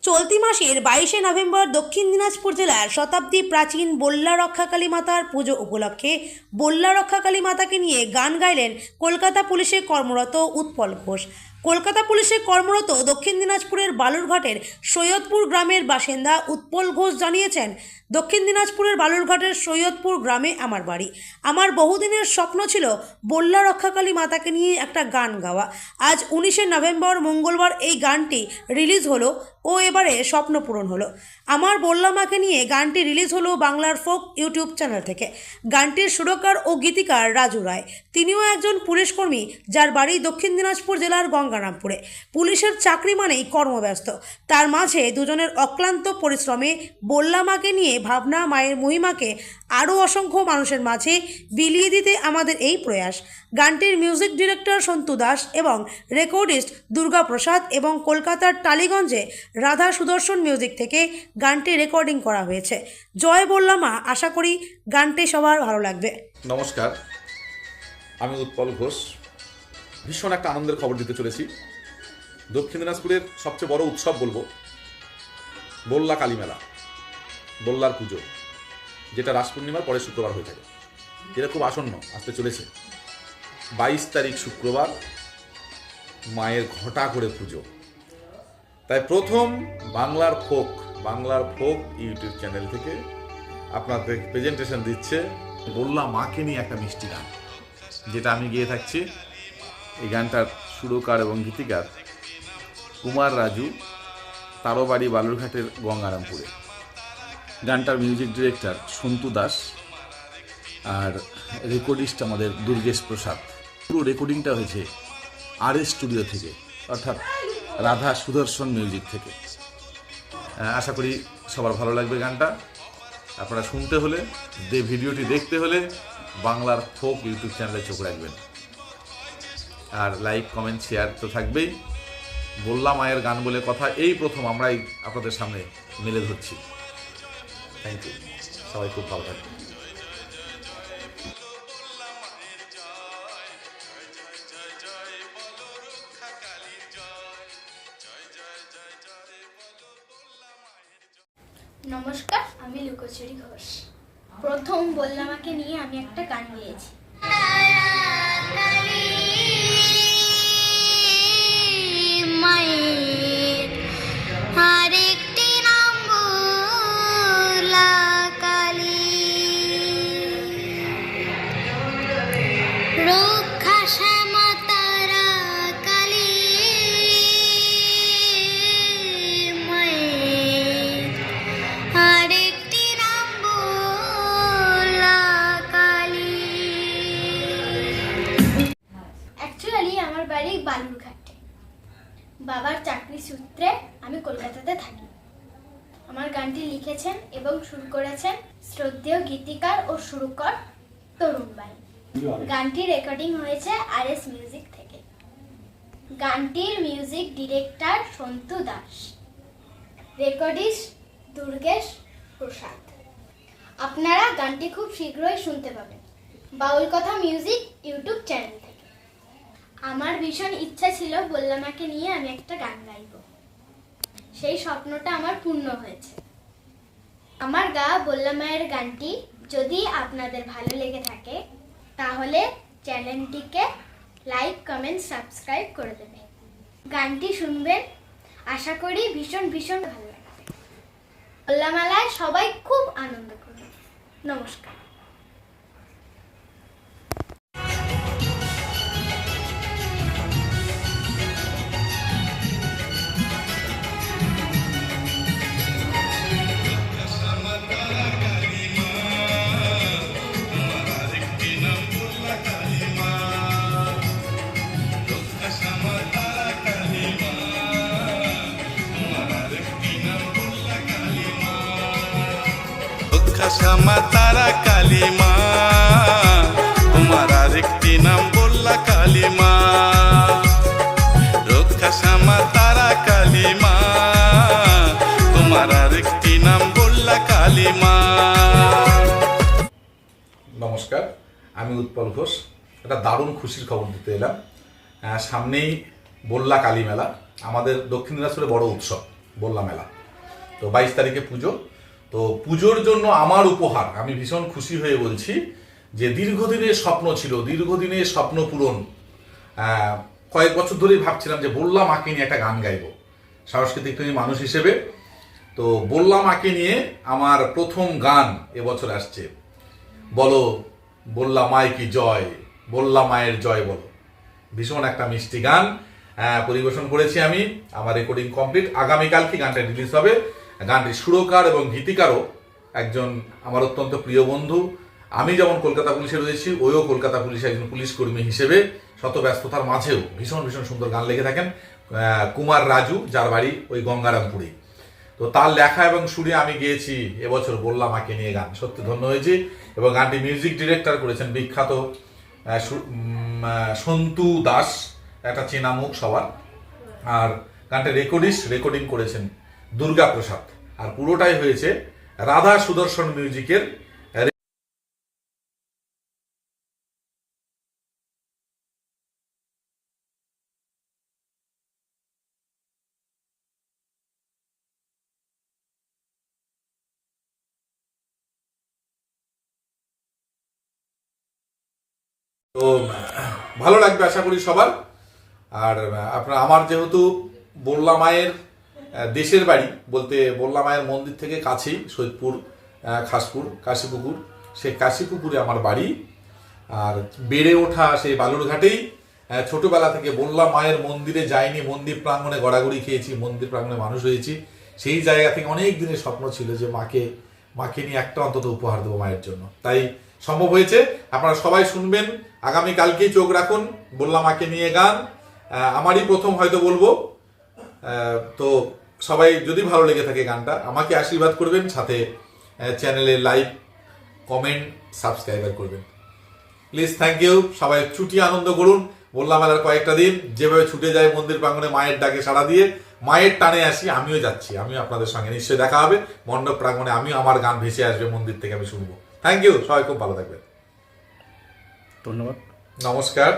চলতি মাসের 22শে নভেম্বর দক্ষিণ দিনাজপুর জেলার শতাব্দী প্রাচীন বল্লা রক্ষাকালী মাতার পুজো উপলক্ষে বল্লা রক্ষাকালী মাতাকে নিয়ে গান গাইলেন কলকাতা পুলিশে কর্মরত উৎপল ঘোষ। কলকাতা পুলিশে কর্মরত দক্ষিণ দিনাজপুরের বালুরঘাটের সৈয়দপুর গ্রামের বাসিন্দা উৎপল ঘোষ জানিয়েছেন, দক্ষিণ দিনাজপুরের বালুরঘাটের সৈয়দপুর গ্রামে আমার বাড়ি। আমার বহুদিনের স্বপ্ন ছিল বল্লা রক্ষাকালী মাতাকে নিয়ে একটা গান গাওয়া। আজ 19শে নভেম্বর মঙ্গলবার এই গানটি রিলিজ হলো ও এবারে স্বপ্ন পূরণ হলো। আমার বল্লা মাকে নিয়ে গানটি রিলিজ হলো বাংলার ফোক ইউটিউব চ্যানেল থেকে। গানটির সুরকার ও গীতিকার রাজু রায়, তিনিও একজন পুলিশকর্মী যার বাড়ি দক্ষিণ দিনাজপুর জেলার গঙ্গারামপুরে। পুলিশের চাকরি মানেই কর্মব্যস্ত, তার মাঝে দুজনের অক্লান্ত পরিশ্রমে বল্লা মাকে নিয়ে ভাবনা, মায়ের মহিমাকে আরও অসংখ্য মানুষের মাঝে বিলিয়ে দিতে আমাদের এই প্রয়াস। গানটির মিউজিক ডিরেক্টর সন্তু দাস এবং রেকর্ডিস্ট দুর্গা প্রসাদ এবং কলকাতার টালিগঞ্জে রাধা সুদর্শন মিউজিক থেকে গানটি রেকর্ডিং করা হয়েছে। জয় বল্লা মা, আশা করি গানটি সবার ভালো লাগবে। নমস্কার, আমি উৎপল ঘোষ। ভীষণ একটা আনন্দের খবর দিতে চলেছি। দক্ষিণ দিনাজপুরের সবচেয়ে বড় উৎসব বলবো বল্লা কালী মেলা, বল্লার পুজো, যেটা রাস পূর্ণিমার পরে শুক্রবার হয়ে থাকে। এটা খুব আসন্ন আসতে চলেছে। 22 তারিখ শুক্রবার মায়ের ঘটা করে পুজো। তাই প্রথম বাংলার ফোক ইউটিউব চ্যানেল থেকে আপনাদের প্রেজেন্টেশন দিচ্ছে বল্লা মাকে নিয়ে একটা মিষ্টি গান, যেটা আমি গেয়ে থাকছি। এই গানটার সুরকার এবং গীতিকার কুমার রাজু, তারও বাড়ি বালুরঘাটের গঙ্গারামপুরে। গানটার মিউজিক ডিরেক্টর সন্তু দাস আর রেকর্ডিস্ট আমাদের দুর্গেশ প্রসাদ। পুরো রেকর্ডিংটা হয়েছে RS স্টুডিও থেকে, অর্থাৎ রাধা সুদর্শন মিউজিক থেকে। আশা করি সবার ভালো লাগবে গানটা। আপনারা শুনতে হলে, ভিডিওটি দেখতে হলে বাংলার ফোক ইউটিউব চ্যানেলে চোখ রাখবেন। আর লাইক, কমেন্ট, শেয়ার তো থাকবেই। বল্লা মায়ের গান বলে কথা এই প্রথম আমরাই আপনাদের সামনে মেলে ধরছি। থ্যাংক ইউ, সবাই খুব ভালো থাকবেন। নমস্কার, আমি লুকোচুরি ঘোষ। প্রথম বল্লা মাকে নিয়ে আমি একটা গান গেয়েছি। মায়ের আরেকটি নাম বল্লা কালী, রক্ষা শ্যামা তারা কালী, মায়ের আরেকটি নাম বল্লা কালী। অ্যাকচুয়ালি আমার বাড়ি বালুরঘাটে। বাবার চাকরি সূত্রে আমি কলকাতাতে থাকি। আমার গানটি লিখেছেন এবং সুর করেছেন শ্রদ্ধেয় গীতিকার ও সুরকার তরুণ বাই। গানটি রেকর্ডিং হয়েছে RS মিউজিক থেকে। গানটির music director Santu Das, recordist Durgesh Prasad. আপনারা গানটি খুব শীঘ্রই শুনতে পাবেন বাউল কথা মিউজিক ইউটিউব চ্যানেল থেকে। আমার ভীষণ ইচ্ছা ছিল বল্লা মাকে নিয়ে আমি একটা গান গাইব। সেই স্বপ্নটা আমার পূর্ণ হয়েছে। আমার গাওয়া বল্লা মায়ের গানটি যদি আপনাদের ভালো লেগে থাকে তাহলে চ্যানেলটিকে লাইক, কমেন্ট, সাবস্ক্রাইব করে দেবেন। গানটি শুনবেন, আশা করি ভীষণ ভালো লাগবে। বল্লা মেলায় সবাই খুব আনন্দ করবে। নমস্কার। শ্যামা তারা কালী মা, তোমার আরেকটি নাম বল্লা কালী মা। রক্ষা শ্যামা তারা কালী মা, তোমার আরেকটি নাম বল্লা কালী মা। নমস্কার, আমি উৎপল ঘোষ। একটা দারুণ খুশির খবর দিতে এলাম। সামনেই বল্লা কালী মেলা, আমাদের দক্ষিণ দিনাজপুরে বড় উৎসব। বললা মেলা। তো 22 তারিখে পুজো। তো পুজোর জন্য আমার উপহার আমি ভীষণ খুশি হয়ে বলছি যে দীর্ঘদিনের স্বপ্ন ছিল, দীর্ঘদিনের স্বপ্ন পূরণ। কয়েক বছর ধরেই ভাবছিলাম যে বললা মাকে নিয়ে একটা গান গাইবো সাংস্কৃতিক প্রেমী মানুষ হিসেবে। তো বললা মাকে নিয়ে আমার প্রথম গান এবছর আসছে, বলো বললা মায় কি জয়, বললা মায়ের জয় বলো। ভীষণ একটা মিষ্টি গান পরিবেশন করেছি আমি, আমার রেকর্ডিং কমপ্লিট। আগামীকালকে গানটা রিলিজ হবে। গানটির সুরকার এবং গীতিকারও একজন আমার অত্যন্ত প্রিয় বন্ধু। আমি যেমন কলকাতা পুলিশে রয়েছি, ওইও কলকাতা পুলিশে একজন পুলিশ কর্মী হিসেবে শত ব্যস্ততার মাঝেও ভীষণ ভীষণ সুন্দর গান লিখে থাকেন, কুমার রাজু, যার বাড়ি ওই গঙ্গারামপুরে। তো তার লেখা এবং সুরে আমি গেয়েছি এবছর বললা মাকে নিয়ে গান, সত্যি ধন্য হয়েছি। এবং গানটি মিউজিক ডিরেক্টর করেছেন বিখ্যাত সন্তু দাস, একটা চেনা মুখ সবার। আর গানটা রেকর্ডিং করেছেন দুর্গা প্রসাদ। আর পুরোটাই হয়েছে রাধা সুদর্শন মিউজিকের। তো ভালো লাগবে আশা করি সবার। আর আপনার আমার যেহেতু বললা মায়ের দেশের বাড়ি বলতে বললা মায়ের মন্দির থেকে কাছেই সৈয়দপুর, খাসপুর, কাশীপুকুর, সেই কাশীপুকুরে আমার বাড়ি। আর বেড়ে ওঠা সেই বালুরঘাটেই। ছোটবেলা থেকে বললা মায়ের মন্দিরে যাইনি, মন্দির প্রাঙ্গণে গড়াগড়ি খেয়েছি, মন্দির প্রাঙ্গণে মানুষ হয়েছি। সেই জায়গা থেকে অনেক দিনের স্বপ্ন ছিল যে মাকে নিয়ে একটা অন্তত উপহার দেবো মায়ের জন্য, তাই সম্ভব হয়েছে। আপনারা সবাই শুনবেন, আগামীকালকেই চোখ রাখুন বললা মাকে নিয়ে গান। আমারই প্রথম হয়তো বলবো। তো সবাই যদি ভালো লেগে থাকে গানটা আমাকে আশীর্বাদ করবেন, সাথে চ্যানেলে লাইক, কমেন্ট, সাবস্ক্রাইবার করবেন প্লিজ। Thank you. সবাই ছুটি আনন্দ করুন। বললা মেলার কয়েকটা দিন যেভাবে ছুটে যায় মন্দির প্রাঙ্গণে মায়ের ডাকে সাড়া দিয়ে, মায়ের টানে আসি, আমিও যাচ্ছি, আমিও আপনাদের সঙ্গে নিশ্চয়ই দেখা হবে মণ্ডপ প্রাঙ্গণে। আমিও আমার গান ভেসে আসবে মন্দির থেকে, আমি শুনবো। Thank you. সবাই খুব ভালো থাকবেন। ধন্যবাদ। নমস্কার।